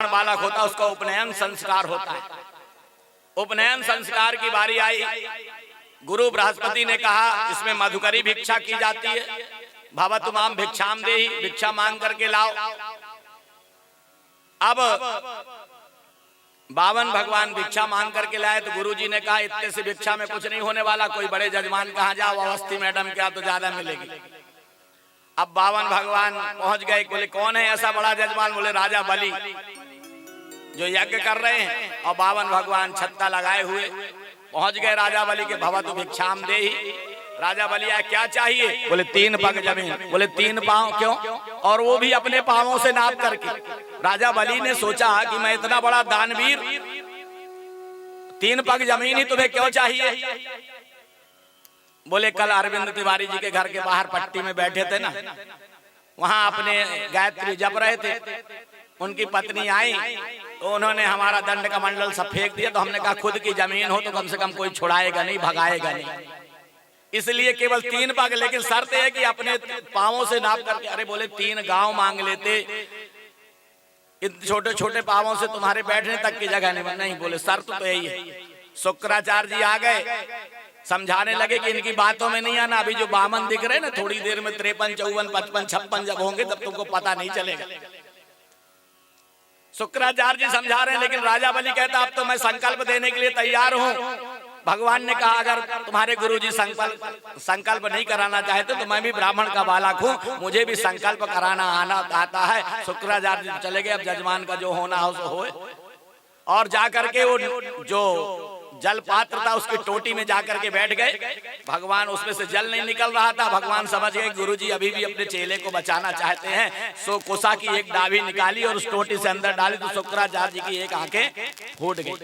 बालक होता उसका उपनयन संस्कार होता है। उपनयन संस्कार की बारी आई, गुरु बृहस्पति ने कहा इसमें मधुकरी भिक्षा की जाती है। भवतु माम भिक्षाम देहि, भिक्षा मांग करके लाओ। अब बावन भगवान भिक्षा मांग करके लाए तो गुरुजी ने कहा इतने से भिक्षा में कुछ नहीं होने वाला, कोई बड़े जजमान कहाँ जाओ, अवस्थी मैडम क्या तो ज्यादा मिलेगी। अब बावन भगवान पहुंच गए, बोले कौन है ऐसा बड़ा जजमान? बोले राजा बलि जो यज्ञ कर रहे हैं। और बावन भगवान छत्ता लगाए हुए पहुंच गए राजा बलि के। भवतु भिक्षाम देहि। राजा बलि आया, क्या चाहिए? बोले 3 पग जमीन। बोले 3 पांव क्यों? और वो भी अपने पांवों से नाप करके। राजा बलि ने सोचा कि मैं इतना बड़ा दानवीर, 3 पग जमीन ही तुम्हें क्यों चाहिए? बोले कल अरविंद तिवारी जी के घर के बाहर पट्टी में बैठे थे ना, वहां अपने गायत्री जप रहे थे, उनकी पत्नी आई तो उन्होंने हमारा दंड का मंडल सब फेंक दिया। तो हमने कहा खुद की जमीन हो तो कम से कम कोई छुड़ाएगा नहीं, भगाएगा नहीं, इसलिए केवल 3 पग। लेकिन शर्त है कि अपने पांवों से नाप करके। अरे बोले 3 गांव मांग लेते, इन छोटे छोटे पांवों से तुम्हारे बैठने तक की जगह नहीं। बोले शर्त तो यही है। शुक्राचार्य जी आ गए, समझाने लगे कि इनकी बातों में नहीं आना। अभी जो बामन दिख रहे ना, थोड़ी देर में 53, 54, 55, 56 जब होंगे तब तुमको पता नहीं चलेगा। शुक्राचार्य जी समझा रहे हैं, लेकिन राजा बलि कहता अब तो मैं संकल्प देने के लिए तैयार हूं। भगवान ने कहा अगर तुम्हारे गुरुजी संकल्प नहीं कराना चाहते तो मैं भी ब्राह्मण का बालक हूं, मुझे भी संकल्प कराना आता है। शुक्राचार्य जी चले गए। अब जजमान का जो होना हो सो होए। और जाकर के वो जो जल पात्र था उसकी टोटी में जाकर के बैठ गए। भगवान उसमें से जल नहीं निकल रहा था। भगवान समझ गए गुरुजी अभी भी अपने चेले को बचाना चाहते हैं। सो कोसा की एक डाभी निकाली और उस टोटी से अंदर डाली तो शुक्राचार्य जी की एक आंखें फूट गई।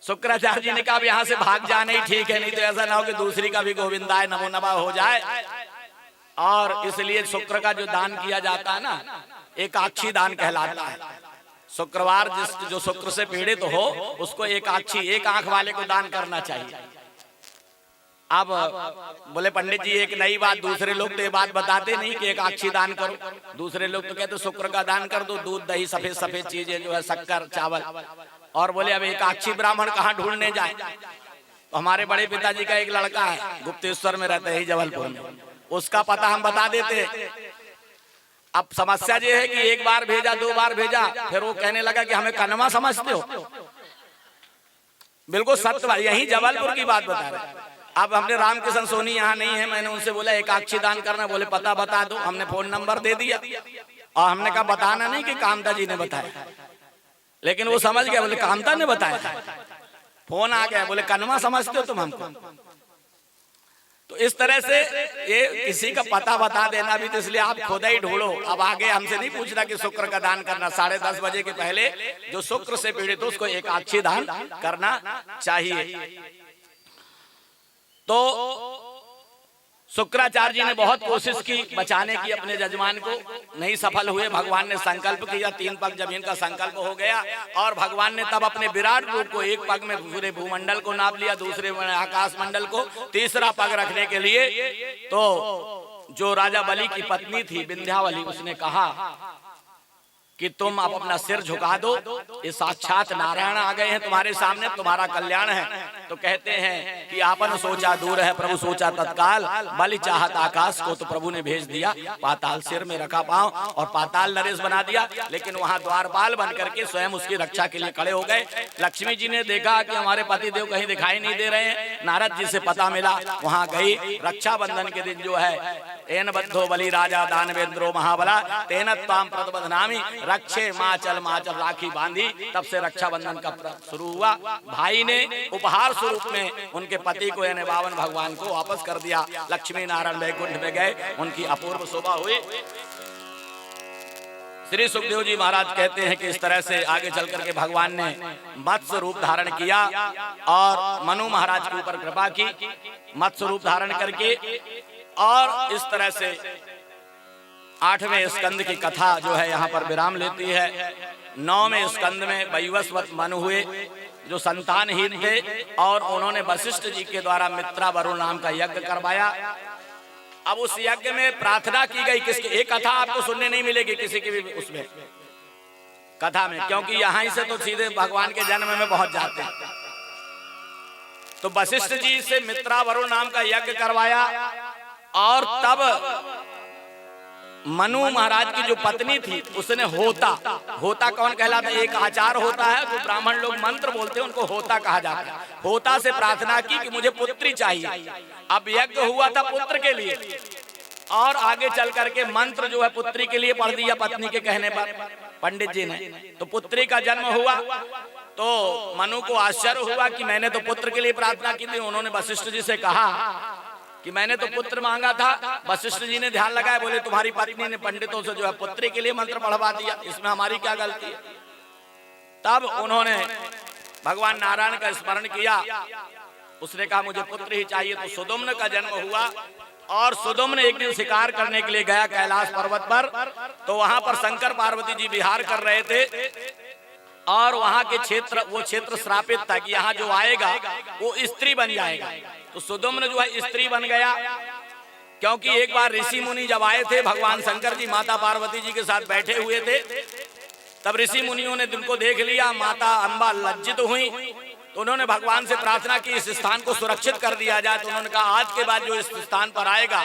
शुक्राचार्य जी ने कहा यहाँ से भाग जाना ही ठीक है, नहीं तो ऐसा ना हो कि दूसरी का भी गोविंदाय नमो नमः हो जाए। और इसलिए शुक्र का जो दान किया जाता है ना, एकाक्षी दान कहलाता है। शुक्रवार जो शुक्र से पीड़ित हो उसको एकाक्षी, एक आंख वाले को दान करना चाहिए। अब बोले पंडित जी एक नई बात, दूसरे लोग तो ये बात बताते नहीं कि एकाक्षी दान करो। दूसरे लोग तो कहते शुक्र का दान कर दो, दूध दही सफेद सफेद चीजें जो है, शक्कर चावल। और बोले अब एकाक्षी ब्राह्मण कहाँ ढूंढने जाए? तो हमारे बड़े पिताजी का एक लड़का है, गुप्तेश्वर में रहता है जबलपुर में, उसका पता हम बता देते। अब समस्या ये है कि एक बार भेजा, 2 बार भेजा, फिर वो कहने लगा कि हमें कन्वा समझते हो। बिल्कुल सत्य बात, यही जबलपुर की बात बता रहे। अब हमने रामकिशन सोनी यहाँ नहीं है, मैंने उनसे बोला एकाक्षी दान करना, बोले पता बता दो। हमने फोन नंबर दे दिया और हमने कहा बताना नहीं कि कामता जी ने बताया, लेकिन वो समझ गया, बोले कामता ने बताया। फोन आ गया, बोले कन्वा समझते हो तुम हमको? तो इस तरह से ये किसी का पता बता देना भी, तो इसलिए आप खुद ही ढूंढो। अब आगे हमसे नहीं पूछना कि शुक्र का दान करना। 10:30 बजे के पहले जो शुक्र से पीड़ित हो उसको एकाक्षी दान करना चाहिए। तो शुक्राचार्य जी ने बहुत कोशिश की बचाने की अपने जजमान को, नहीं सफल हुए। भगवान ने संकल्प किया, 3 पग जमीन का संकल्प हो गया। और भगवान ने तब अपने विराट रूप को, एक पग में पूरे भूमंडल को नाप लिया, दूसरे में आकाश मंडल को, तीसरा पग रखने के लिए तो जो राजा बलि की पत्नी थी विंध्यावली, उसने कहा कि तुम अब अपना सिर झुका दो, ये साक्षात नारायण आ गए हैं तुम्हारे सामने, तुम्हारा कल्याण है। तो कहते हैं कि आपन सोचा दूर है प्रभु सोचा तत्काल, बलि चाहत आकाश को तो प्रभु ने भेज दिया पाताल। सिर में रखा पांव और पाताल नरेश बना दिया। लेकिन वहां द्वारपाल बन करके स्वयं उसकी रक्षा के लिए खड़े हो गए। लक्ष्मी जी ने देखा कि हमारे पति देव कहीं दिखाई नहीं दे रहे हैं, नारद जी से पता मिला, वहां गई। रक्षाबंधन के दिन जो है एन बद्धो बलि राजा दानवेंद्रो महाबला तेन ताम प्रतबधनामी रक्षे माचल माचल, राखी बांधी। तब से रक्षाबंधन का शुरू हुआ। भाई ने उपहार स्वरूप में उनके पति को यानी बावन भगवान को वापस कर दिया। लक्ष्मी नारायण वैकुंठ में गए, उनकी अपूर्व शोभा हुई। श्री सुखदेव जी महाराज कहते हैं कि इस तरह से आगे चल करके भगवान ने मत्स्य रूप धारण किया और मनु महाराज के ऊपर कृपा की, मत्स्य रूप धारण करके। और इस तरह से 8वें स्कंद की कथा जो है यहाँ पर विराम लेती है। 9वें स्कंद में वैवस्वत मनु हुए जो संतानहीन थे, और उन्होंने वशिष्ठ जी के द्वारा मित्रा वरुण नाम का यज्ञ करवाया। अब उस यज्ञ में प्रार्थना की गई किसकी? एक कथा आपको सुनने नहीं मिलेगी किसी की भी उसमें। कथा में, क्योंकि यहां से तो सीधे भगवान के जन्म में पहुंच जाते हैं। तो वशिष्ठ जी से मित्रावरुण नाम का यज्ञ करवाया और तब मनु महाराज की जो पत्नी थी उसने होता, होता कौन कहलाता है? एक आचार होता है जो ब्राह्मण लोग मंत्र बोलते हैं, उनको होता कहा जाता है। होता से प्रार्थना की कि मुझे पुत्री चाहिए। अब यज्ञ हुआ था पुत्र के लिए और आगे चल करके मंत्र जो है पुत्री के लिए पढ़ दिया पत्नी के कहने पर पंडित जी ने। तो पुत्री का जन्म हुआ तो मनु को आश्चर्य हुआ कि मैंने तो पुत्र के लिए प्रार्थना की थी। उन्होंने वशिष्ठ जी से कहा कि मैंने तो पुत्र मांगा था। वशिष्ठ जी ने ध्यान लगाया, बोले तुम्हारी पत्नी ने पंडितों से जो है पुत्री के लिए मंत्र पढ़वा दिया, इसमें हमारी क्या गलती है? तब उन्होंने भगवान नारायण का स्मरण किया। उसने कहा मुझे पुत्र ही चाहिए। तो सुदुम्न का जन्म हुआ और सुदुम्न एक दिन शिकार करने के लिए गया कैलाश पर्वत पर। तो वहां पर शंकर पार्वती जी विहार कर रहे थे और वहां के क्षेत्र, वो क्षेत्र श्रापित था कि यहाँ जो आएगा वो स्त्री बन जाएगा। तो सुदुम्न जो है स्त्री बन गया, क्योंकि एक बार ऋषि मुनि जब आए थे, भगवान शंकर जी माता पार्वती जी के साथ बैठे हुए थे, तब ऋषि मुनियों ने जिनको देख लिया, माता अम्बा लज्जित हुई। तो उन्होंने भगवान से प्रार्थना की इस स्थान को सुरक्षित कर दिया जाए। तो उन्होंने कहा आज के बाद जो इस स्थान पर आएगा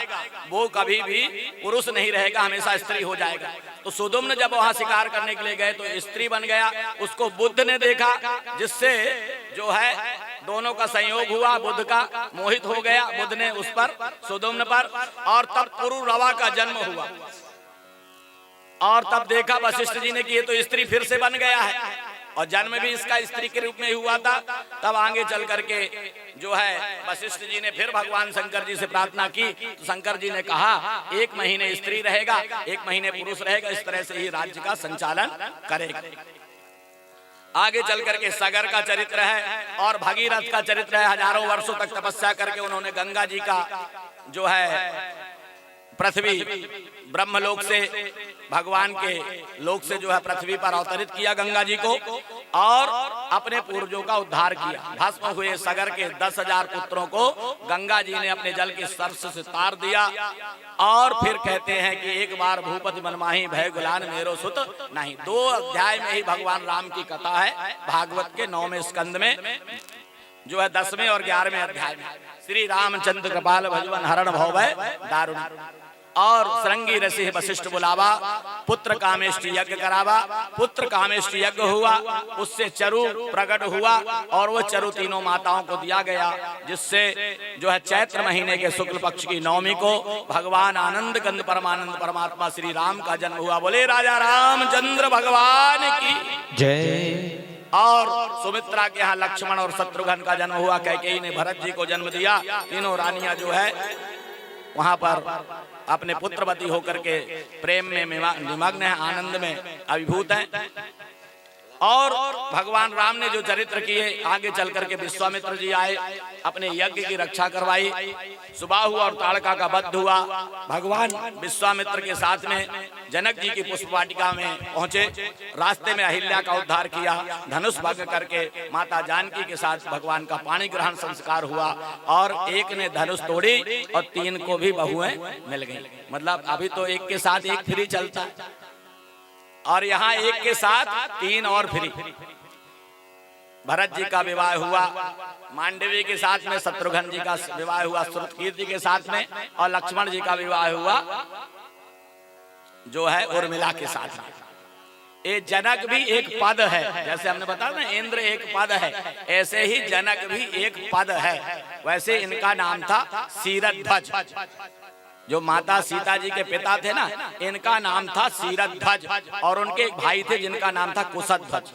वो कभी भी पुरुष नहीं रहेगा, हमेशा स्त्री हो जाएगा। तो सुदुम्न जब वहां शिकार करने के लिए गए तो स्त्री बन गया। उसको बुद्ध ने देखा, जिससे जो है दोनों का संयोग हुआ, बुद्ध का मोहित हो गया बुद्ध ने उस पर, सुदुम्न पर। और तब पुरुरवा का जन्म हुआ और तब देखा वशिष्ठ जी ने कि ये तो स्त्री फिर से बन गया है और जन्म भी इसका स्त्री के रूप में ही हुआ था। तब आगे चल करके जो है वशिष्ठ जी ने फिर भगवान शंकर जी से प्रार्थना की। तो शंकर जी ने कहा 1 महीने स्त्री रहेगा, 1 महीने पुरुष रहेगा, इस तरह से ही राज्य का संचालन करेगा। आगे चल करके सगर का चरित्र है और भगीरथ का चरित्र है। हजारों वर्षों तक तपस्या करके उन्होंने गंगा जी का जो है पृथ्वी ब्रह्मलोक से, भगवान के लोक से जो है पृथ्वी पर अवतरित किया गंगा जी को और अपने पूर्वजों का उद्धार किया। भस्म हुए सगर के 10,000 पुत्रों को गंगा जी ने अपने जल के स्पर्श से तार दिया। और फिर कहते हैं कि एक बार भूपति मनमाही भय गुलान मेरो सुत नहीं। 2 अध्याय में ही भगवान राम की कथा है, भागवत के 9वें स्कंद में जो है 10वें और 11वें अध्याय में। श्री रामचंद्र कृपाल भजवन हरण भवभय दारुण। और श्रृंगी रसी वशिष्ठ बुलावा, पुत्र कामेष्टि यज्ञ करावा। पुत्र कामेष्टि यज्ञ हुआ, उससे चरु प्रकट हुआ और वो चरु तीनों माताओं को दिया गया, जिससे जो है चैत्र महीने के शुक्ल पक्ष की 9वीं को भगवान आनंद कंद परमानंद परमात्मा श्री राम का जन्म हुआ। बोले राजा रामचंद्र भगवान की जय। और सुमित्रा के यहाँ लक्ष्मण और शत्रुघ्न का जन्म हुआ। कैकेयी ने भरत जी को जन्म दिया। तीनों रानियां जो है वहां पर अपने पुत्रवती होकर के प्रेम में निमग्न है, आनंद में अभिभूत हैं। और भगवान राम ने जो चरित्र किए, आगे चल करके विश्वामित्र जी आए, अपने यज्ञ की रक्षा करवाई। सुबाहु और ताड़का का वध हुआ। भगवान विश्वामित्र के साथ में जनक जी की पुष्प वाटिका में पहुंचे। रास्ते में अहिल्या का उद्धार किया, धनुष भंग करके माता जानकी के साथ भगवान का पाणी ग्रहण संस्कार हुआ। और एक ने धनुष तोड़ी और 3 को भी बहुएं मिल गई। मतलब अभी तो एक के साथ एक फ्री चलता है और यहाँ एक के साथ 3 और फ्री। भरत जी का विवाह हुआ, मांडवी के साथ में शत्रुघ्न जी का विवाह हुआ, श्रुतकीर्ति के साथ में, और लक्ष्मण जी का विवाह हुआ जो है उर्मिला के साथ में। ये जनक भी एक पद है, जैसे हमने बताया ना इंद्र एक पद है, ऐसे ही जनक भी एक पद है। वैसे इनका नाम था सीरध्वज। जो माता सीता जी के पिता थे ना, इनका नाम था सीरध्वज और उनके एक भाई थे जिनका नाम था कुशध्वज।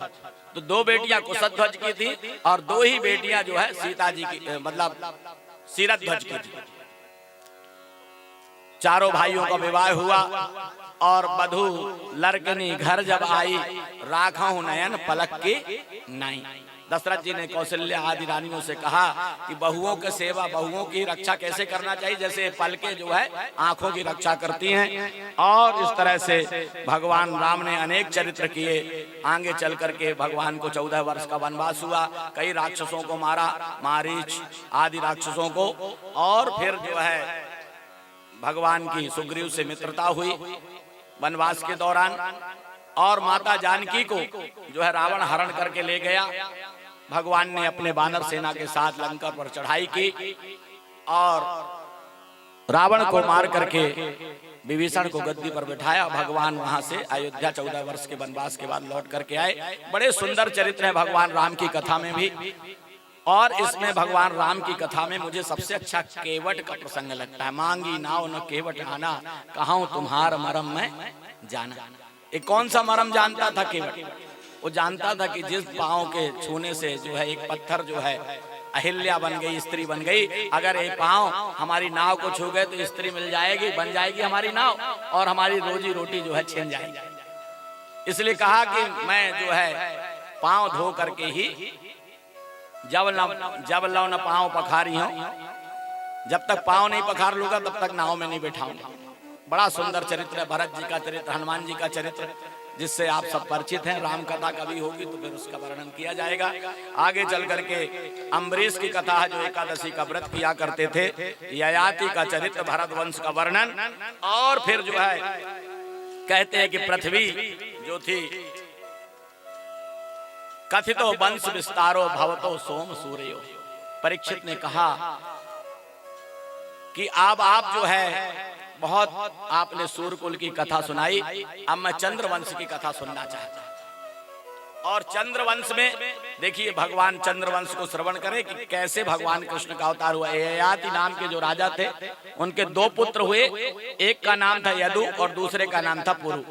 तो 2 बेटियां कुशध्वज की थी और 2 ही बेटियां जो है सीता जी की, मतलब सीरध्वज की थी। चारों भाइयों का विवाह हुआ और वधू लड़कनी घर जब आई, राखा नयन पलक की नाई। दशरथ जी ने कौशल्या आदि रानियों से कहा कि बहुओं की सेवा, बहुओं की रक्षा कैसे करना चाहिए, जैसे पलकें जो है आंखों की रक्षा करती हैं। और इस तरह से भगवान राम ने अनेक चरित्र किए। आगे चल करके भगवान को 14 वर्ष का वनवास हुआ, कई राक्षसों को मारा, मारीच आदि राक्षसों को। और फिर जो है भगवान की सुग्रीव से मित्रता हुई वनवास के दौरान। और माता जानकी को जो है रावण हरण करके ले गया। भगवान ने अपने वानर सेना के साथ लंका पर चढ़ाई की और रावण को मार करके विभीषण को गद्दी पर बिठाया। भगवान वहां से अयोध्या 14 वर्ष के वनवास के बाद लौट करके आए। बड़े सुंदर चरित्र है भगवान राम की कथा में भी। और इसमें भगवान राम की कथा में मुझे सबसे अच्छा केवट का प्रसंग लगता है। मांगी नाव न केवट आना, कहां तुम्हार मरम में जाना। ये कौन सा मरम जानता था केवट? वो जानता था कि जिस पांव के छूने से जो है एक पत्थर जो है अहिल्या बन गई, स्त्री बन गई, अगर ये पांव हमारी नाव को छू गए तो स्त्री मिल जाएगी, बन जाएगी हमारी नाव और हमारी रोजी रोटी जो है छिन जाएगी। इसलिए कहा कि मैं जो है पांव धो करके ही जब लो न पांव पखारी हूं, जब तक पांव नहीं पखार लूंगा तब तक नाव में नहीं बैठाऊंगा। बड़ा सुंदर चरित्र है भरत जी का चरित्र, हनुमान जी का चरित्र, जिससे आप सब परिचित हैं। राम कथा कभी होगी तो फिर उसका वर्णन किया जाएगा। आगे चल करके अम्बरीश की कथा है जो एकादशी का व्रत किया करते थे। ययाति का चरित्र, भरत वंश का वर्णन, और फिर जो है कहते हैं कि पृथ्वी जो थी कथितो वंश विस्तारो भवतो सोम सूर्यो। परीक्षित ने कहा कि अब आप जो है बहुत आपने सूर्यकुल की कथा सुनाई, अब मैं चंद्रवंश की कथा सुनना चाहता हूं। और चंद्रवंश में देखिए भगवान चंद्रवंश को श्रवण करें कि कैसे भगवान कृष्ण का अवतार हुआ। ययाति नाम के जो राजा थे उनके 2 पुत्र हुए, एक का नाम था यदु और दूसरे का नाम था पुरु।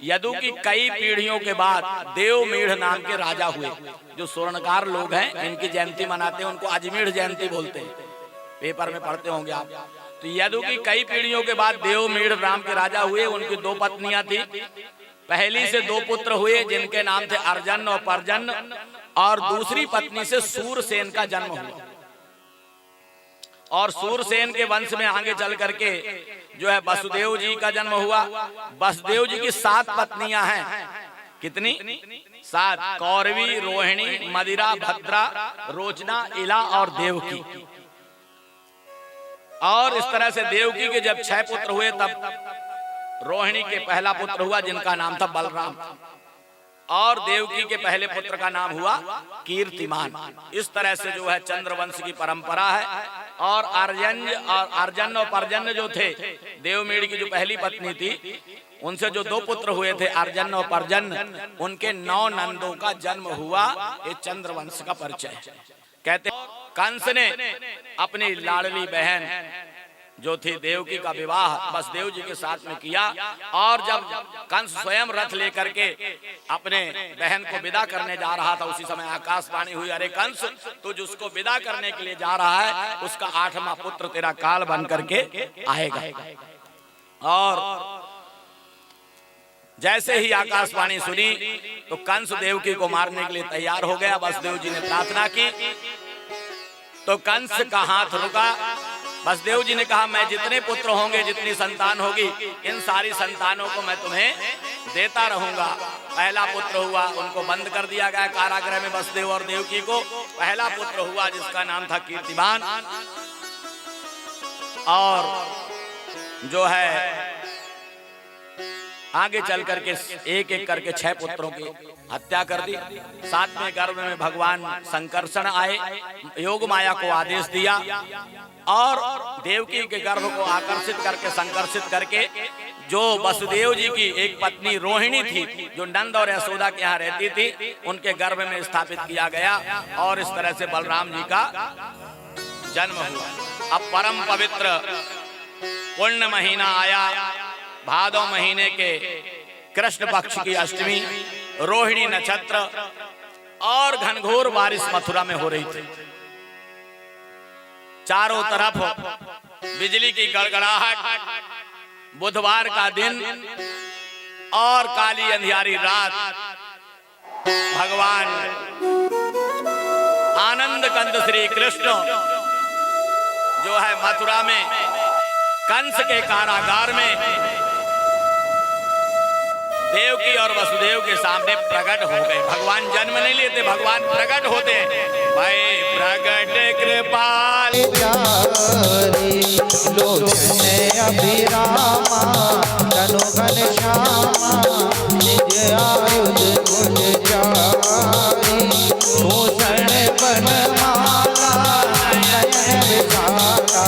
यदु की कई पीढ़ियों के बाद देवमीढ़ नाम के राजा हुए। जो स्वर्णकार लोग हैं इनकी जयंती मनाते हैं, उनको अजमीढ़ जयंती बोलते हैं, पेपर में पढ़ते होंगे आप। तो यदु की कई पीढ़ियों के बाद देवमीढ़ नाम के राजा हुए। उनकी 2 पत्नियां थी। पहली से 2 पुत्र हुए जिनके नाम थे अर्जन और पर्जन, और दूसरी पत्नी से सूरसेन का जन्म हुआ। और सूरसेन के वंश में आगे चल करके जो है वसुदेव जी का जन्म हुआ। वसुदेव जी की 7 पत्नियां हैं। कितनी? 7। कौरवी, रोहिणी, मदिरा, भद्रा, रोचना, इला और देवकी। और इस तरह से देवकी के जब 6 पुत्र हुए तब रोहिणी के पहला पुत्र हुआ जिनका नाम था बलराम, और देवकी के पहले पुत्र का नाम हुआ कीर्तिमान। इस तरह से जो है चंद्रवंश की परंपरा है। और अर्जन और पर्जन जो थे, देवमीढ़ की जो पहली पत्नी थी, उनसे जो 2 पुत्र हुए थे अर्जन और पर्जन, उनके 9 नंदों का जन्म हुआ। ये चंद्रवंश का परिचय। कहते कंस ने अपनी लाडली बहन जो थी देवकी का विवाह वसुदेव जी के साथ में किया। और जब कंस स्वयं रथ लेकर के अपने बहन को विदा करने जा रहा था, उसी समय आकाशवाणी हुई, अरे कंस तू जिसको विदा करने के लिए जा रहा है उसका 8वां पुत्र तेरा काल बन करके आएगा। और जैसे ही आकाशवाणी सुनी तो कंस देवकी को मारने के लिए तैयार हो गया। वसुदेव जी ने प्रार्थना की तो कंस का हाथ रुका। वसुदेव जी ने कहा मैं जितने पुत्र होंगे, जितनी संतान होगी, इन सारी संतानों को मैं तुम्हें देता रहूंगा। पहला पुत्र हुआ, उनको बंद कर दिया गया कारागृह में, वसुदेव और देवकी को। पहला पुत्र हुआ जिसका नाम था कीर्तिमान। और जो है आगे चल करके एक एक करके 6 पुत्रों की हत्या कर दी। 7वें गर्भ में भगवान संकर्षण आए, योग माया को आदेश दिया और देवकी के गर्भ को आकर्षित करके संकर्षित करके जो वसुदेव जी की एक पत्नी रोहिणी थी, जो नंद और यशोदा के यहाँ रहती थी, उनके गर्भ में स्थापित किया गया। और इस तरह से बलराम जी का जन्म हुआ। अब परम पवित्र पुण्य महीना आया, भादो महीने के कृष्ण पक्ष की अष्टमी, रोहिणी नक्षत्र, और घनघोर बारिश मथुरा में हो रही थी। चारों तरफ बिजली की गड़गड़ाहट, बुधवार का दिन और काली अंधियारी रात। भगवान आनंद कंद श्री कृष्ण जो है मथुरा में कंस के कारागार में देवकी और वसुदेव के सामने प्रकट हो गए। भगवान जन्म नहीं लेते, भगवान प्रकट होते हैं। भाई प्रकट कृपाल लोचन अभिरामा तनु घन श्यामा आयुध गुलजारी, भूषण बनमाला नयन विशाला,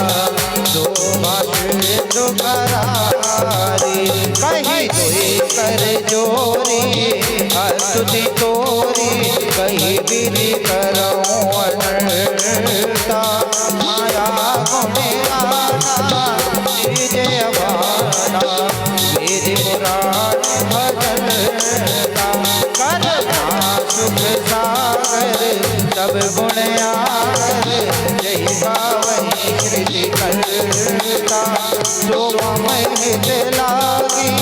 शोभा सिंधु करारी, कहीं दुई कर जोरी स्तुति तोरी, कहीं विधि करऊं अनर्ता, माया गुण आना जय भाना, वेद पुराण भजनता, करना सुख सागर सब गुण आगर, जय गावहि कृति करता, शोभा महित लागी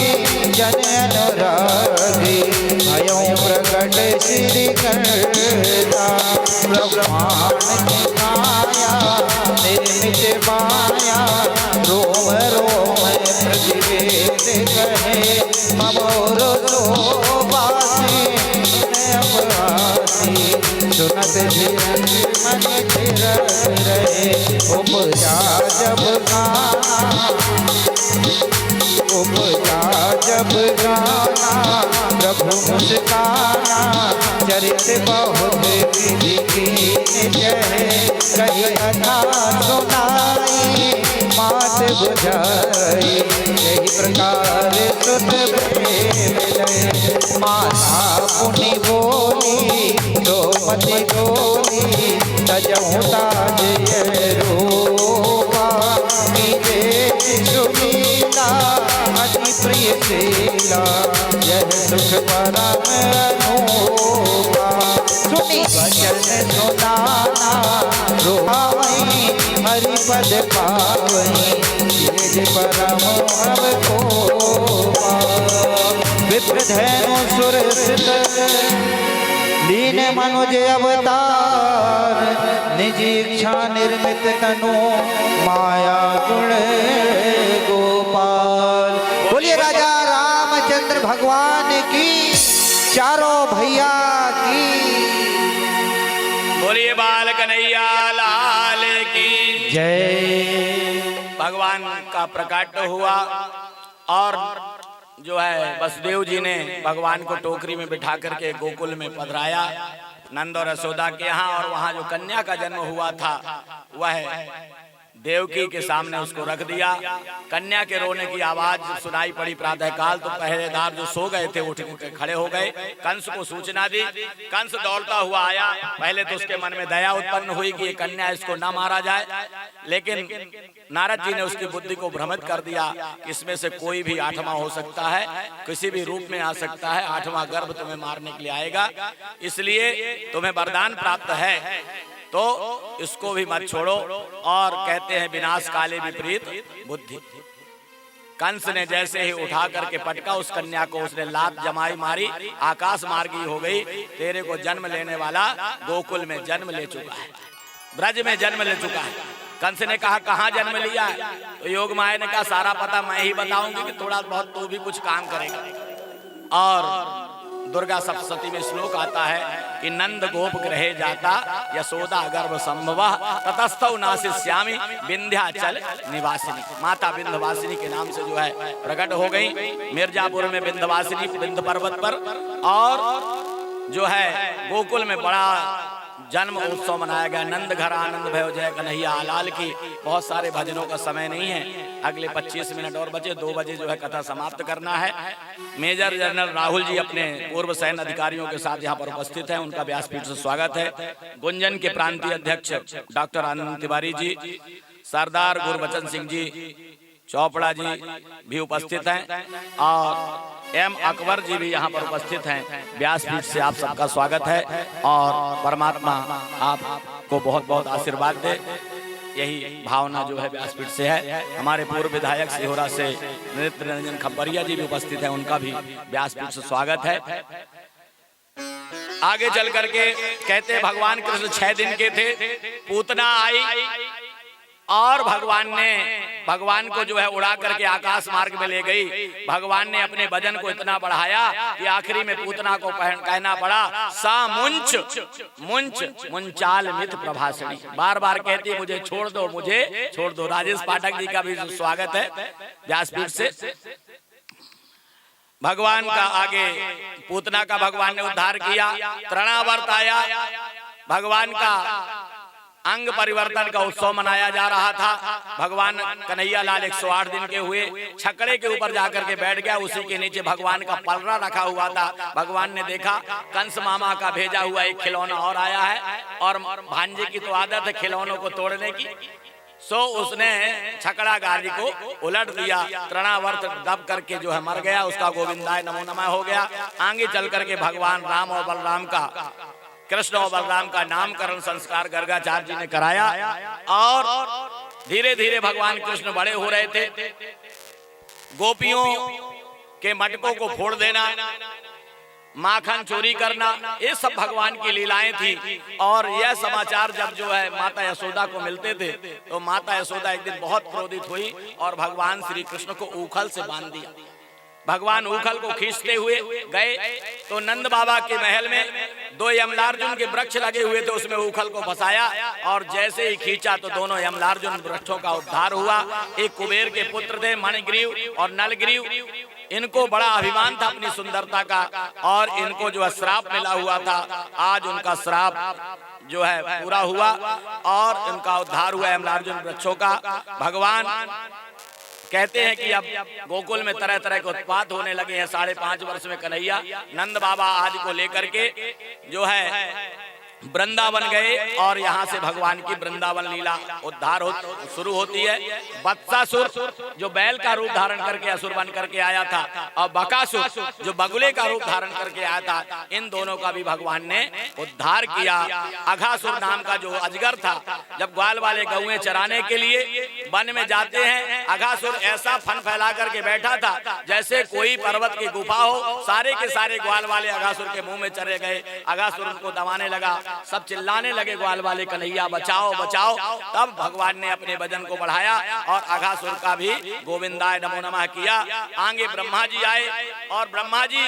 जन अनुरागी, भयों प्रकट श्री करता, ब्रह्मांड की माया निर्मित माया, रोम रोम प्रतिवेद कहे, ममोर लोबासी अपवासी, सुनत धीरज मन थिरक रहे, उपजा जब गाना, उपजा जब गाना, प्रभु मुस्काना, चरित बहुत विधि कीन जय, कही कथा सुनाई मात बुझाई, यही प्रकार सुत मिले, माता पुनि बोली तो मति बोली, तजहु ताज रूपा, मीरे सुनीला अति प्रिय शीला, यह सुख परम अनूपा, सुनी वचन सुनाना रोहावई, हरि पद पावई, तेज परम अवकोपा, विप्रधेनु सुर सित लीन मनुज अवतार, निज इच्छा निर्मित तनु माया गुण गोपाल। बोलिए राजा रामचंद्र भगवान की, चारों भैया की, बोलिए बाल कन्हैया लाल की जय। भगवान का प्रकट हुआ और जो है वसुदेव जी ने भगवान को टोकरी में बिठा करके गोकुल में पधराया नंद और यशोदा के यहाँ, और वहाँ जो कन्या का जन्म हुआ था वह देवकी के सामने उसको रख दिया। कन्या के रोने की आवाज सुनाई पड़ी प्रातःकाल, तो पहरेदार जो सो गए थे उठ के खड़े हो गए, कंस को सूचना दी। कंस दौड़ता हुआ आया। पहले तो उसके मन में दया उत्पन्न हुई कि ये कन्या इसको ना मारा जाए, लेकिन नारद जी ने उसकी बुद्धि को भ्रमित कर दिया। इसमें से कोई भी आठवां हो सकता है, किसी भी रूप में आ सकता है, आठवां गर्भ तुम्हें मारने के लिए आएगा, इसलिए तुम्हें वरदान प्राप्त है, तो इसको भी मत छोड़ो। और कहते हैं विनाश काले विपरीत बुद्धि। कंस ने जैसे ही उठा करके पटका उस कन्या को, उसने लात जमाई मारी, आकाश मार्गी हो गई। तेरे को जन्म लेने वाला गोकुल में जन्म ले चुका है, ब्रज में जन्म ले चुका है। कंस ने कहा कहाँ जन्म लिया है? तो योग माया ने कहा सारा पता मैं ही बताऊंगी कि थोड़ा बहुत तू भी कुछ काम करेगा। और दुर्गा सप्तशती में श्लोक आता है कि नंद गोप ग्रहे जाता यशोदा गर्भ संभव ततस्थौ नासिष्यामि विंध्याचल निवासिनी। माता विंध्यवासिनी के नाम से जो है प्रकट हो गई मिर्जापुर में विंध्यवासिनी, विंध्य पर्वत पर। और जो है गोकुल में बड़ा जन्म उत्सव मनाया गया। नंद घर आनंद भयो जय कन्हैया लाल की। बहुत सारे भजनों का समय नहीं है, अगले 25 मिनट और बचे, 2 बजे जो है कथा समाप्त करना है। मेजर जनरल राहुल जी अपने पूर्व सैन्य अधिकारियों के साथ यहाँ पर उपस्थित हैं, उनका व्यासपीठ से स्वागत है। गुंजन के प्रांतीय अध्यक्ष डॉक्टर आनंद तिवारी जी, सरदार गुरबचन सिंह जी चौपड़ा जी भी उपस्थित हैं, और एम अकबर जी भी यहाँ पर उपस्थित हैं। व्यासपीठ से आप सबका स्वागत है, और परमात्मा आपको बहुत बहुत आशीर्वाद दे, यही भावना जो है व्यासपीठ से है। हमारे पूर्व विधायक सिहोरा से नृत्य रंजन खब्बरिया जी भी उपस्थित हैं, उनका भी व्यासपीठ से स्वागत है। आगे चल करके कहते हैं भगवान कृष्ण 6 दिन के थे, पूतना आई और भगवान को जो है उड़ा करके आकाश मार्ग में ले गई। भगवान ने अपने वजन को इतना बढ़ाया कि आखिरी में पूतना को कहना पड़ा सा मुंच मुंच मुंचाल मित प्रभाषणी। बार बार कहती मुझे छोड़ दो, मुझे छोड़ दो। राजेश पाठक जी का भी स्वागत है व्यासपीठ से। भगवान का आगे पूतना का भगवान ने उद्धार किया। तृणावर्त आया, भगवान का अंग परिवर्तन का उत्सव मनाया जा रहा था। भगवान कन्हैया लाल 108 दिन के हुए, छकड़े के ऊपर जाकर के बैठ गया। उसी के नीचे भगवान का पलरा रखा हुआ था। भगवान ने देखा कंस मामा का भेजा हुआ एक खिलौना और आया है, और भांजे की तो आदत है खिलौनों को तोड़ने की। सो उसने छकड़ा गाड़ी को उलट दिया, तृणावर्त दब करके जो है मर गया। उसका गोविंदाय नमो नमः हो गया। आगे चल करके भगवान राम और बलराम का, कृष्ण और बलराम का नामकरण संस्कार गर्गाचार्य जी ने कराया। और धीरे धीरे भगवान कृष्ण बड़े हो रहे थे। गोपियों के मटकों को फोड़ देना, माखन चोरी करना, ये सब भगवान की लीलाएं थी। और यह समाचार जब जो है माता यशोदा को मिलते थे, तो माता यशोदा एक दिन बहुत क्रोधित हुई और भगवान श्री कृष्ण को ऊखल से बांध दिया। भगवान ऊखल को खींचते हुए गए तो नंद बाबा के महल में 2 यमलार्जुन के वृक्ष लगे हुए थे, उसमें ऊखल को फंसाया। और जैसे ही खींचा तो दोनों यमलार्जुन वृक्षों का उद्धार हुआ। एक कुबेर के पुत्र थे मणिग्रीव और नलग्रीव। इनको बड़ा अभिमान था अपनी सुंदरता का, और इनको जो है श्राप मिला हुआ था। आज उनका श्राप जो है पूरा हुआ और इनका उद्धार हुआ यमलार्जुन वृक्षों का। भगवान कहते हैं कि अब गोकुल में तरह तरह के उत्पात होने लगे हैं। 5.5 वर्ष में कन्हैया नंद बाबा आज को लेकर के जो है वृंदावन गए, और यहाँ से भगवान की वृंदावन लीला उद्धार शुरू होती है। बत्सासुर जो बैल का रूप धारण करके असुर बन करके आया था, और बकासुर जो बगुले का रूप धारण करके आया था, इन दोनों का भी भगवान ने उद्धार किया। अघासुर नाम का जो अजगर था, जब ग्वाल वाले गौएं चराने के लिए वन में जाते हैं, अघासुर ऐसा फन फैला करके बैठा था जैसे कोई पर्वत की गुफा हो। सारे के सारे ग्वाल वाले अघासुर के मुंह में चले गए। अघासुर उनको दबाने लगा, सब चिल्लाने लगे ग्वाल वाले कन्हैया बचाओ बचाओ। तब भगवान ने अपने वजन को बढ़ाया और अघासुर का भी गोविंदाय नमो नमः किया। आगे ब्रह्मा जी आए, और ब्रह्मा जी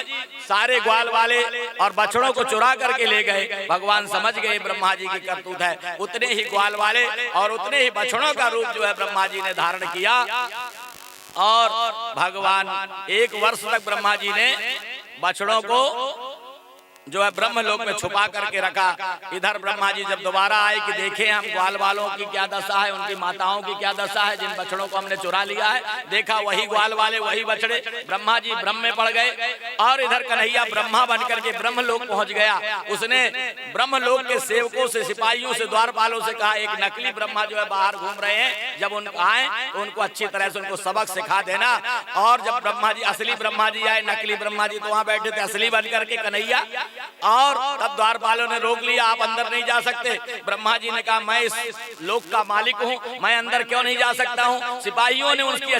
सारे ग्वाल वाले और बछड़ों को चुरा करके ले गए। भगवान समझ गए ब्रह्मा जी की करतूत है। उतने ही ग्वाल वाले और उतने ही बछड़ों का रूप जो है ब्रह्मा जी ने धारण किया। और भगवान 1 वर्ष तक ब्रह्मा जी ने बछड़ों को जो है ब्रह्मलोक में छुपा करके रखा। इधर ब्रह्मा जी जब दोबारा आए कि देखें हम ग्वाल वालों की क्या दशा है, उनकी माताओं की क्या दशा है, जिन बछड़ों को हमने चुरा लिया है। देखा वही ग्वाल वाले वही बछड़े। ब्रह्मा जी ब्रह्म में पड़ गए, और इधर कन्हैया ब्रह्मा बन करके ब्रह्मलोक पहुंच गया। उसने ब्रह्मलोक के सेवकों से, सिपाहियों से, द्वारपालों से कहा एक नकली ब्रह्मा जो है बाहर घूम रहे हैं, जब उनको आए तो उनको अच्छी तरह से उनको सबक सिखा देना। और जब ब्रह्मा जी, असली ब्रह्मा जी आए, नकली ब्रह्मा जी तो वहां बैठे थे असली बन करके कन्हैया। और तब द्वारपालों ने रोक लिया, आप अंदर नहीं जा सकते। ब्रह्मा जी ने कहा मैं इस लोक का मालिक हूँ, मैं अंदर क्यों नहीं जा सकता हूँ। सिपाहियों ने उसकी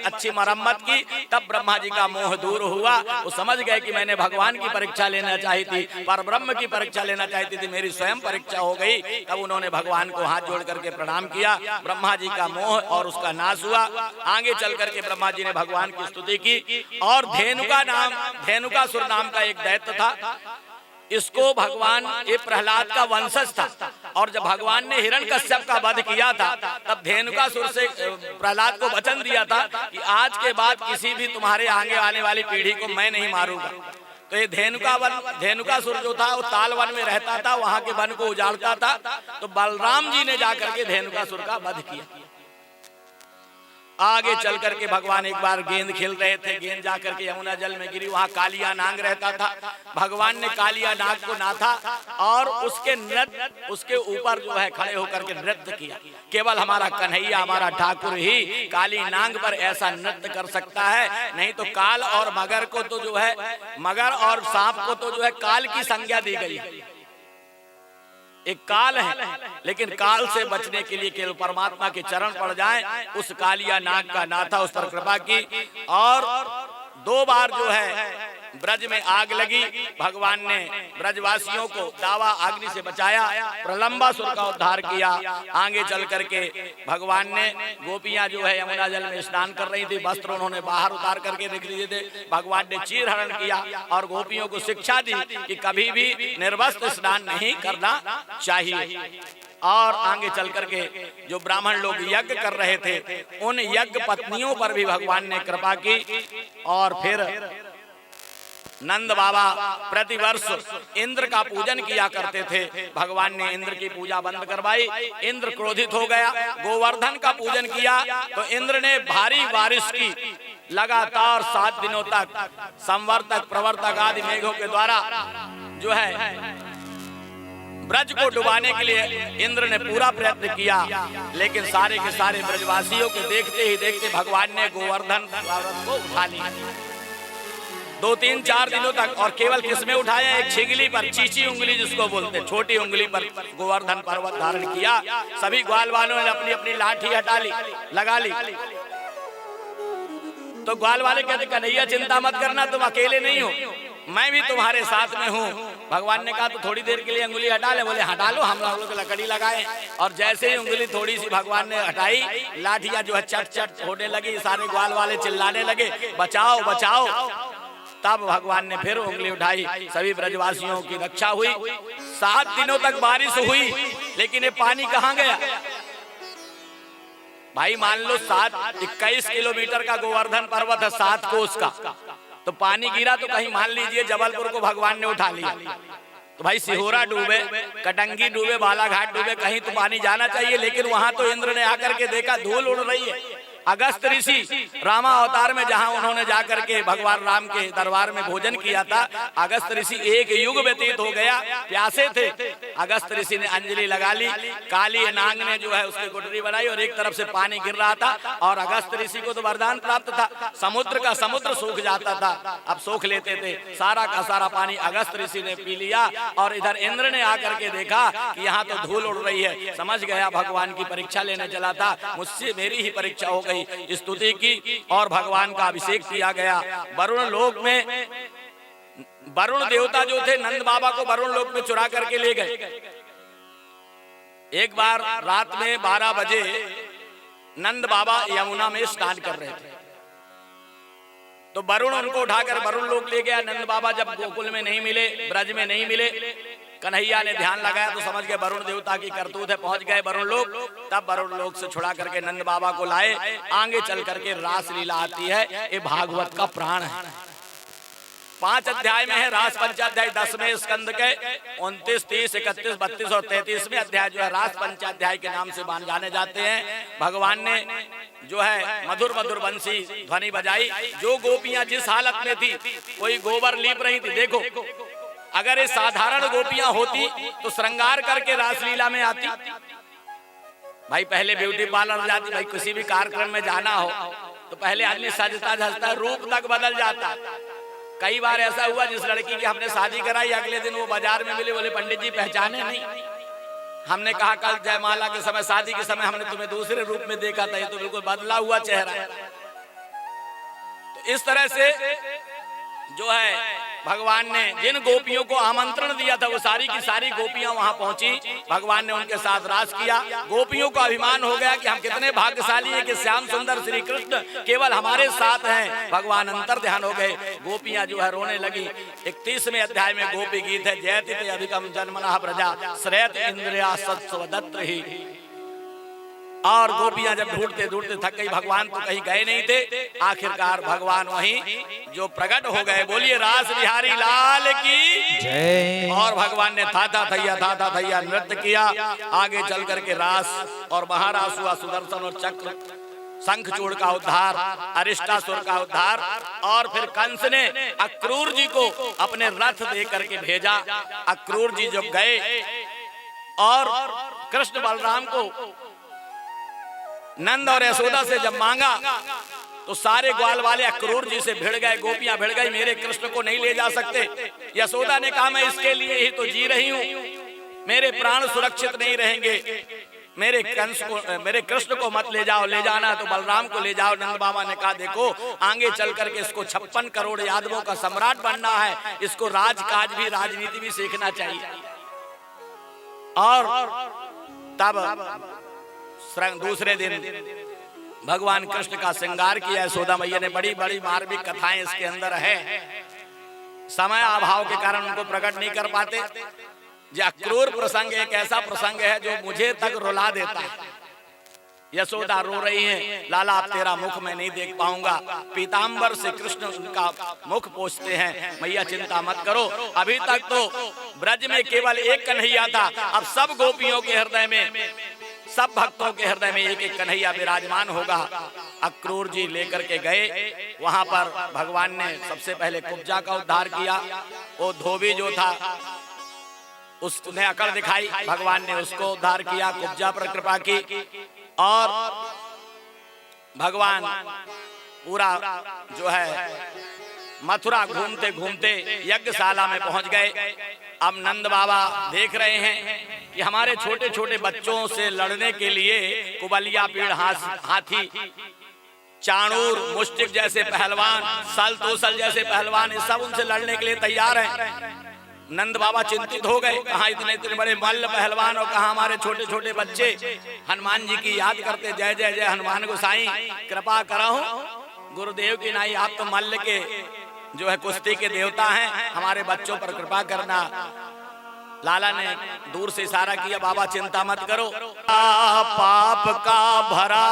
अच्छी मरम्मत की। तब ब्रह्मा जी का मोह दूर हुआ। वो समझ गए कि मैंने भगवान की परीक्षा लेना चाही थी, पर ब्रह्म की परीक्षा लेना चाहती थी, मेरी स्वयं परीक्षा हो गई। तब उन्होंने भगवान को हाथ जोड़ करके प्रणाम किया। ब्रह्मा जी का मोह और उसका नाश हुआ। आगे चल करके ब्रह्मा जी ने भगवान की स्तुति की। और धेनुकासुर नाम का एक दैत्य था, इसको भगवान, ये प्रहलाद का वंशज था। और जब भगवान ने हिरण्यकश्यप का वध किया था, तब धेनुकासुर से प्रहलाद को वचन दिया था कि आज के बाद किसी भी तुम्हारे आगे आने वाली पीढ़ी को मैं नहीं मारूंगा। तो ये धेनुकासुर जो था वो ताल वन में रहता था, वहां के वन को उजाड़ता था। तो बलराम जी ने जाकर के धेनुकासुर का वध किया। आगे चल करके भगवान एक बार गेंद खेल रहे थे, गेंद जाकर के यमुना जल में गिरी। वहां कालिया नाग रहता था। भगवान ने कालिया नाग को नाथा और उसके ऊपर जो है खड़े होकर के नृत्य किया। केवल हमारा कन्हैया, हमारा ठाकुर ही काली नाग पर ऐसा नृत्य कर सकता है। नहीं तो काल और मगर को तो जो है, मगर और सांप को तो जो है काल की संज्ञा दी गई है। एक काल है, लेकिन काल से बचने के लिए केवल परमात्मा के चरण पड़ जाएं। उस कालिया नाग का नाथा, उस पर कृपा की। और 2 बार जो है ब्रज में आग लगी। भगवान ने ब्रजवासियों को दावा अग्नि से बचाया, प्रलंबासुर का उद्धार किया। आगे चल करके भगवान ने, गोपियां जो है यमुना जल में स्नान कर रही थी, वस्त्र उन्होंने बाहर उतार करके रख दिए थे। भगवान ने चीर हरण किया और गोपियों को शिक्षा दी कि कभी भी निर्वस्त्र स्नान नहीं करना चाहिए। और आगे चल करके जो ब्राह्मण लोग यज्ञ कर रहे थे, उन यज्ञ पत्नियों पर भी भगवान ने कृपा की। और फिर नंद बाबा प्रतिवर्ष इंद्र का पूजन किया करते थे। भगवान ने इंद्र की पूजा बंद करवाई, इंद्र क्रोधित हो गया, गोवर्धन का पूजन किया तो इंद्र ने भारी बारिश की, लगातार 7 दिनों तक संवर्तक प्रवर्तक आदि मेघों के द्वारा जो है ब्रज को डुबाने के लिए इंद्र ने पूरा प्रयत्न किया, लेकिन सारे के सारे ब्रजवासियों के देखते ही देखते भगवान ने गोवर्धन पर्वत को उठा लिया। 2-3-4 दिनों तक, और केवल किसमें उठाया? एक छिगली पर, चीची उंगली जिसको बोलते, छोटी उंगली पर गोवर्धन पर्वत धारण किया। सभी ग्वाल वालों ने अपनी अपनी लाठी हटा ली, लगा ली। तो ग्वाल वाले कहते कन्हैया चिंता मत करना, तुम अकेले नहीं हो, मैं भी तुम्हारे साथ में हूँ। भगवान ने कहा तो थोड़ी देर के लिए उंगली हटा ले। बोले हटा लो, हम लोग लकड़ी लगाए। और जैसे ही उंगली थोड़ी सी भगवान ने हटाई, लाठियां जो है चट चट होने लगी, सारे ग्वाल वाले चिल्लाने लगे बचाओ बचाओ। तब भगवान ने फिर उंगली उठाई, सभी ब्रजवासियों की रक्षा हुई। 7 दिनों तक बारिश हुई, लेकिन ये पानी कहाँ गया भाई? मान लो 21 किलोमीटर का गोवर्धन पर्वत है, 7 कोस का, तो पानी गिरा तो कहीं मान लीजिए जबलपुर को भगवान ने उठा लिया, तो भाई सिहोरा डूबे, कटंगी डूबे, बालाघाट डूबे, कहीं तो पानी जाना चाहिए। लेकिन वहां तो इंद्र ने आकर के देखा धूल उड़ रही है। अगस्त ऋषि रामा अवतार में जहां उन्होंने जाकर के भगवान राम के दरबार में भोजन किया था, अगस्त ऋषि एक युग व्यतीत हो गया, प्यासे थे। अगस्त ऋषि ने अंजलि लगा ली, काली नांग ने जो है उसकी गुठरी बनाई और एक तरफ से पानी गिर रहा था। और अगस्त ऋषि को तो वरदान प्राप्त था, समुद्र का समुद्र सूख जाता था, अब सूख लेते थे। सारा का सारा पानी अगस्त ऋषि ने पी लिया। और इधर इंद्र ने आकर के देखा कि यहाँ तो धूल उड़ रही है, समझ गया भगवान की परीक्षा लेने चला था, मुझसे मेरी ही परीक्षा हो गई। स्तुति की और भगवान का अभिषेक किया गया। वरुण लोक में वरुण देवता जो थे नंद बाबा को वरुण लोक में चुरा करके ले गए। एक बार रात में 12 बजे नंद बाबा यमुना में स्नान कर रहे थे, तो वरुण उनको उठाकर वरुण लोक ले गया। नंद बाबा जब गोकुल में नहीं मिले, ब्रज में नहीं मिले, कन्हैया ने ध्यान लगाया तो समझ गए वरुण देवता की करतूत है, पहुंच गए वरुण लोक। तब वरुण लोक से छुड़ा करके नंद बाबा को लाए। आगे चल करके रास लीला आती है, ये भागवत का प्राण है। 5 अध्याय में है रास पंचाध्याय, 10वें स्कंद के 29, 30, 31, 32 और 33वें अध्याय जो है रास पंचाध्याय के नाम से जाने जाते हैं। भगवान ने जो है मधुर मधुर बंसी ध्वनि बजाई। जो गोपियां जिस हालत में थी, कोई गोबर लीप रही थी, देखो अगर ये साधारण गोपियां होती तो श्रृंगार करके रासलीला में आती। भाई पहले ब्यूटी पार्लर जाती, भाई किसी भी कार्यक्रम में जाना हो तो पहले आदमी सजता धजता रूप तक बदल जाता। कई बार ऐसा हुआ जिस लड़की की हमने शादी कराई, अगले दिन वो बाजार में मिली, बोले पंडित जी पहचाने नहीं। हमने कहा कल जयमाला के समय, शादी के समय हमने तुम्हें दूसरे रूप में देखा था, ये तो बिल्कुल बदला हुआ चेहरा। तो इस तरह से जो है भगवान ने जिन गोपियों को आमंत्रण दिया था वो सारी की सारी गोपियां वहां पहुंची। भगवान ने उनके साथ रास किया। गोपियों का अभिमान हो गया कि हम कितने भाग्यशाली हैं कि श्याम सुंदर श्री कृष्ण केवल हमारे साथ हैं। भगवान अंतर ध्यान हो गए, गोपियां जो है रोने लगी। 31वें अध्याय में गोपी गीत है, जयति ते अधिकम जन्मनः प्रजा श्रेयत इंद्रिया सत्स्वदत्र ही। और गोपियां जब ढूंढते ढूंढते थक गई, भगवान तो कहीं गए नहीं थे। आखिरकार भगवान वहीं जो प्रकट हो गए। बोलिए रास बिहारी लाल की जय। और भगवान ने थाथा थैया नृत्य किया। आगे चल करके रास और महारास हुआ। सुदर्शन और चक्र शंखचूड़ का उद्धार, अरिष्टासुर का उद्धार। और फिर कंस ने अक्रूर जी को अपने रथ दे करके भेजा। अक्रूर जी जब गए और कृष्ण बलराम को नंद और यशोदा से जब मांगा तो सारे ग्वाल वाले अक्रूर जी से भिड़ गए। गोपियां भिड़ गई, मेरे कृष्ण को नहीं ले जा सकते। यशोदा ने कहा मैं इसके लिए ही तो जी रही हूं, मेरे प्राण सुरक्षित नहीं रहेंगे, मेरे कृष्ण को मत ले जाओ, ले जाना तो बलराम को ले जाओ। नंद बाबा ने कहा देखो आगे चल करके इसको 56 करोड़ यादवों का सम्राट बनना है, इसको राजकाज भी राजनीति भी सीखना चाहिए। और तब दूसरे दिन भगवान कृष्ण का श्रृंगार किया यशोदा मैया ने। बड़ी बड़ी मार्मिक कथाएं इसके अंदर है, समय अभाव के कारण उनको प्रकट नहीं कर पाते। जो अक्रूर प्रसंग एक ऐसा प्रसंग है जो मुझे तक रुला देता है। यशोदा रो रही हैं, लाला अब तेरा मुख मैं नहीं देख पाऊंगा। पीतांबर से कृष्ण उनका मुख पोंछते हैं, मैया चिंता मत करो, अभी तक तो ब्रज में केवल एक कन्हैया था, अब सब गोपियों के हृदय में, सब भक्तों के हृदय में एक एक कन्हैया विराजमान होगा। अक्रूर जी लेकर के गए, वहां पर भगवान ने सबसे पहले कुब्जा का उद्धार किया। वो धोबी जो था उसने अकड़ दिखाई, भगवान ने उसको उद्धार किया, कुब्जा पर कृपा की। और भगवान पूरा जो है मथुरा घूमते घूमते यज्ञशाला में पहुंच गए। अब नंद बाबा देख रहे हैं कि हमारे छोटे छोटे बच्चों से लड़ने के लिए कुबलिया पीड़, हाथी, चाणूर, मुष्टिक जैसे पहलवान, सल तोसल जैसे पहलवान, ये सब उनसे लड़ने के लिए तैयार हैं। नंद बाबा चिंतित हो गए, कहाँ इतने इतने बड़े मल्ल पहलवान और कहाँ हमारे छोटे छोटे बच्चे। हनुमान जी की याद करते, जय जय जय हनुमान गोसाई, कृपा कराओ गुरुदेव की नाई, आप तो मल्ल के जो है कुश्ती के देवता हैं, हमारे बच्चों पर कृपा करना। लाला ने दूर से इशारा किया, बाबा चिंता मत करो। पाप का भरा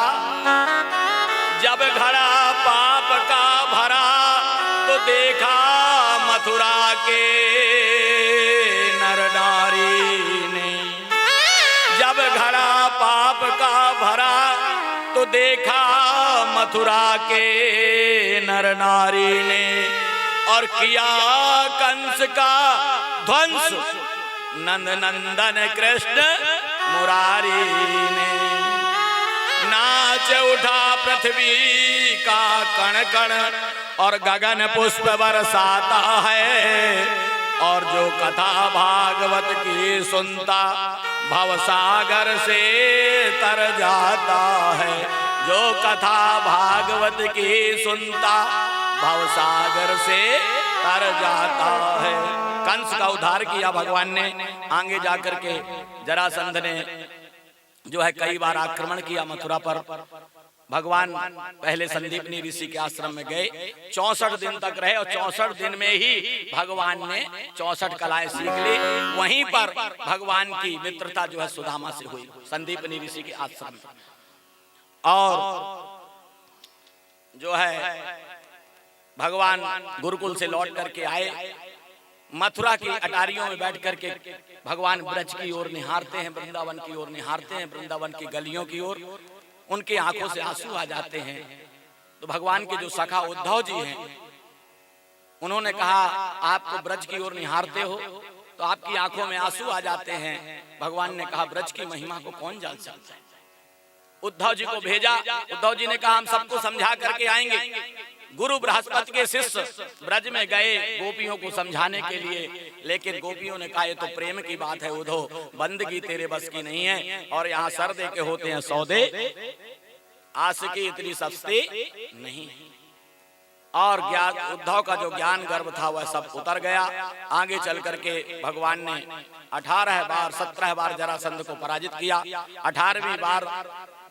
जब घड़ा पाप का भरा, तो देखा मथुरा के नर नारी ने। जब घड़ा पाप का भरा, तो देखा मथुरा के नर नारी ने। और किया कंस का ध्वंस नंद नंदन कृष्ण मुरारी ने। नाच उठा पृथ्वी का कण कण, और गगन पुष्प बरसाता है। और जो कथा भागवत की सुनता, भवसागर से तर जाता है। जो कथा भागवत की सुनता, भवसागर से तर जाता है। कंस का उद्धार किया भगवान ने। आगे जाकर के जरासंध ने जो है कई बार आक्रमण किया मथुरा पर। भगवान पहले संदीपनी ऋषि के आश्रम में गए, 64 दिन तक रहे, और 64 दिन में ही भगवान ने 64 कलाएं सीख ली। वहीं पर भगवान की मित्रता जो है सुदामा से हुई, संदीपनी ऋषि के आश्रम में। और जो है भगवान गुरुकुल से लौट करके आए, मथुरा की अटारियों में बैठ करके भगवान ब्रज की ओर निहारते हैं, वृंदावन की ओर निहारते हैं, वृंदावन की गलियों की ओर। उनके आंखों से आंसू आ जाते हैं। तो भगवान के जो सखा उद्धव जी हैं, उन्होंने कहा, आप तो ब्रज की ओर निहारते हो तो आपकी आंखों में आंसू आ जाते हैं। भगवान ने कहा, ब्रज की महिमा को कौन जान सकता है। उद्धव जी को भेजा। उद्धव जी ने कहा, हम सबको समझा करके आएंगे। गुरु बृहस्पति के शिष्य ब्रज में गए गोपियों को समझाने के लिए, लेकिन गोपियों ने कहा, ये तो प्रेम की बात है उद्धव, बंदगी तेरे बस की नहीं है, और यहाँ सर दे के होते हैं सौदे, आशिकी इतनी सस्ती नहीं। और ज्ञान, उद्धव का जो ज्ञान गर्भ था वह सब उतर गया। आगे चल करके भगवान ने 18 बार 17 बार जरासंध को पराजित किया। 18वीं बार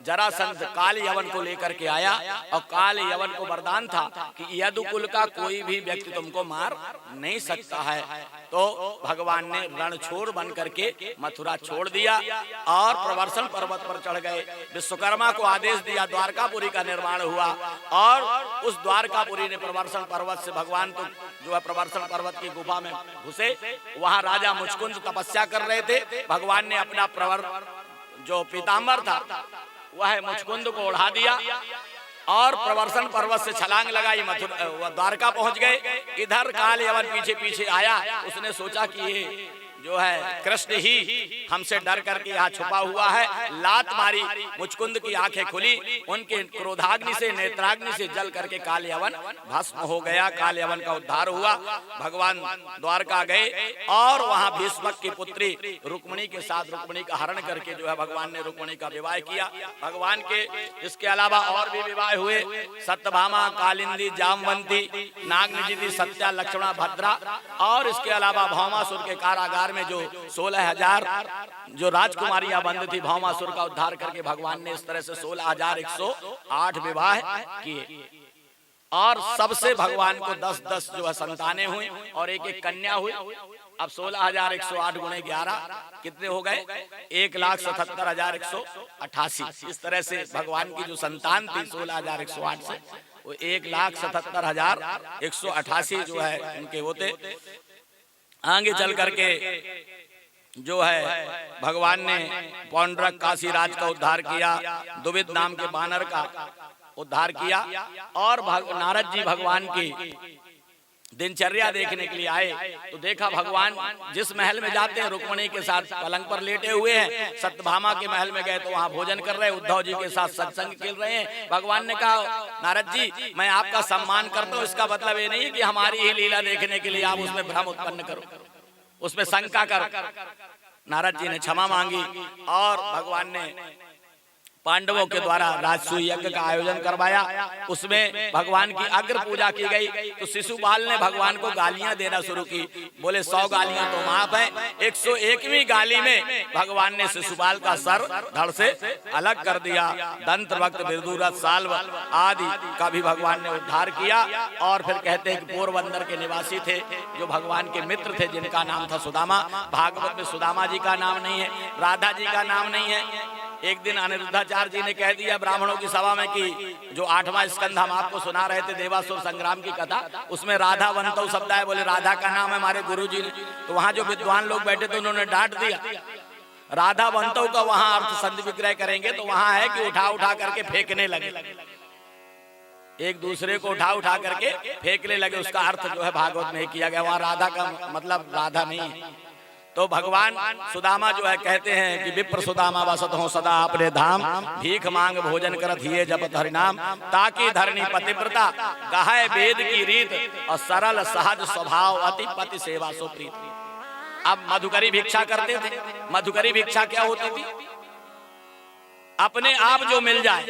जरासंध काल यवन को लेकर के आया, और काल यवन को वरदान था कि यदुकुल का कोई भी व्यक्ति तुमको मार नहीं सकता है। तो भगवान ने रणछोड़ बन करके मथुरा छोड़ दिया और प्रवर्षण पर्वत पर चढ़ गए। विश्वकर्मा को आदेश दिया, द्वारकापुरी का निर्माण हुआ, और उस द्वारकापुरी ने प्रवर्षण पर्वत से, भगवान तो जो है प्रवर्षण पर्वत की गुफा में घुसे, वहां राजा मुचकुंद तपस्या कर रहे थे। भगवान ने अपना जो पीतांबर था वह मुचकुंद को उड़ा दिया और प्रवर्षण पर्वत से छलांग लगाई, मथुरा द्वारका पहुंच गए। इधर काल यवन पीछे पीछे आया। उसने सोचा कि ये जो है कृष्ण ही हमसे डर करके यहाँ छुपा हुआ है। लात मारी, मुचकुंद की आंखें खुली, उनके क्रोधाग्नि से, नेत्राग्नि से जल करके काल यवन भस्म हो गया। काल यवन का उद्धार हुआ। भगवान द्वारका गए और वहां भीष्मक की पुत्री रुक्मिणी के साथ रुक्मिणी का हरण करके जो है भगवान ने रुक्मिणी का विवाह किया। भगवान के इसके अलावा और भी विवाह हुए। सत्यभामा, कालिंदी, जामवंती, नागनिधि, सत्या, लक्ष्मणा, भद्रा, और इसके अलावा भौमासुर के कारागार में जो 16,000 जो राजकुमारियां बंद थी, भौमासुर का उद्धार करके भगवान ने इस तरह से 16,108 विवाह किए। और सबसे भगवान को 10-10 जो है संतानें हुई और एक एक कन्या हुई। अब 16,108 गुणे 11 कितने हो गए? 1,77,188। इस तरह से भगवान की जो संतान थी 16,108 से वो 1,77,188 जो है उनके होते। आगे चल करके जो है भगवान ने पौंड्रक काशीराज का उद्धार किया, दुविध नाम के बानर का उद्धार किया और नारद जी भगवान की दिनचर्या देखने के लिए आए तो देखा भगवान जिस महल में जाते हैं रुक्मिणी के साथ पलंग पर लेटे हुए हैं। सत्यभामा के महल में गए तो वहां भोजन कर रहे, उद्धव जी के साथ सत्संग खेल रहे हैं। भगवान ने कहा नारद जी मैं आपका सम्मान करता हूँ, इसका मतलब ये नहीं है कि हमारी ही लीला देखने के लिए आप उसमें भ्रम उत्पन्न करो, उसमें शंका करो। नारद जी ने क्षमा मांगी और भगवान ने पांडवों के द्वारा राजसूय यज्ञ का आयोजन करवाया। उसमें भगवान की अग्र पूजा की गई तो शिशुपाल ने भगवान को गालियां देना शुरू की। बोले 100 गालियां तो माफ है, 101वीं गाली में भगवान ने शिशुपाल का सर धड़ से अलग कर दिया। दंत वक्त विदुरथ साल्व आदि का भी भगवान ने उद्धार किया। और फिर कहते हैं कि पोरबंदर के निवासी थे जो भगवान के मित्र थे जिनका नाम था सुदामा। भागवत में सुदामा जी का नाम नहीं है, राधा जी का नाम नहीं है। एक दिन अनिरुद्धाचार्य जी ने कह दिया ब्राह्मणों की सभा में कि जो 8वां स्कंध हम आपको सुना रहे थे देवासुर संग्राम की कथा, उसमें राधा वंतौ शब्द है। बोले राधा का नाम है हमारे गुरुजी ने। तो वहां जो विद्वान लोग बैठे थे उन्होंने डांट दिया। राधा वंतौ का वहां अर्थ संधि विग्रह करेंगे तो वहां है कि उठा उठा करके फेंकने लगे, एक दूसरे को उठा उठा करके फेंकने लगे। उसका अर्थ जो है भागवत में किया गया, वहां राधा का मतलब राधा नहीं है। तो भगवान सुदामा जो है कहते हैं कि विप्र सुदामा वसत हो सदा अपने धाम, भीख मांग भोजन करत हिये जपत हरि नाम, ताकि धरणी पतिव्रता गाहे वेद की रीत और सरल सहज स्वभाव अति पति सेवा सुप्रीत। अब मधुकरी भिक्षा करते थे। मधुकरी भिक्षा क्या होती थी? अपने आप जो मिल जाए